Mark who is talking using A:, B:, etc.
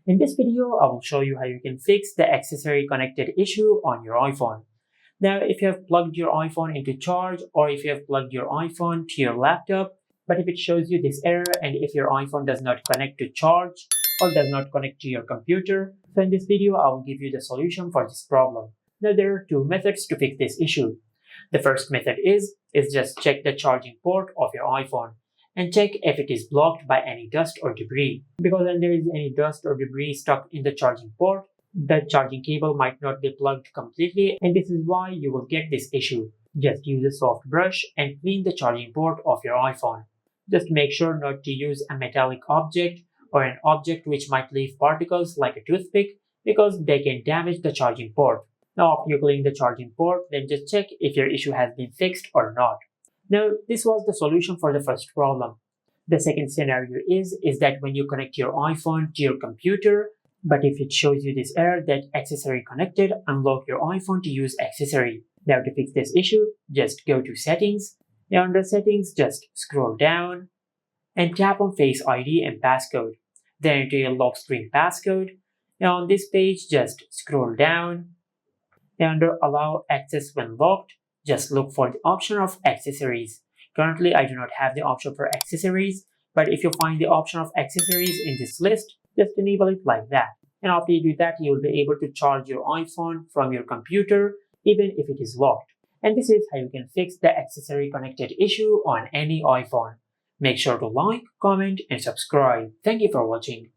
A: In this video, I will show you how you can fix the accessory connected issue on your iPhone. Now, if you have plugged your iPhone into charge or if you have plugged your iPhone to your laptop, but if it shows you this error and if your iPhone does not connect to charge or does not connect to your computer, so in this video, I will give you the solution for this problem. Now, there are two methods to fix this issue. The first method is just check the charging port of your iPhone and check if it is blocked by any dust or debris. Because when there is any dust or debris stuck in the charging port, the charging cable might not be plugged completely, and this is why you will get this issue. Just use a soft brush and clean the charging port of your iPhone. Just make sure not to use a metallic object or an object which might leave particles like a toothpick because they can damage the charging port. Now, after you clean the charging port, then just check if your issue has been fixed or not. Now, this was the solution for the first problem. The second scenario is that when you connect your iPhone to your computer, but if it shows you this error that accessory connected, unlock your iPhone to use accessory. Now, to fix this issue, just go to settings. Now, under settings, just scroll down and tap on Face ID and passcode. Then enter your lock screen passcode. Now, on this page, just scroll down. Now, under allow access when locked, just look for the option of accessories. Currently, I do not have the option for accessories, but if you find the option of accessories in this list, just enable it like that. And after you do that, you will be able to charge your iPhone from your computer, even if it is locked. And this is how you can fix the accessory connected issue on any iPhone. Make sure to like, comment, and subscribe. Thank you for watching.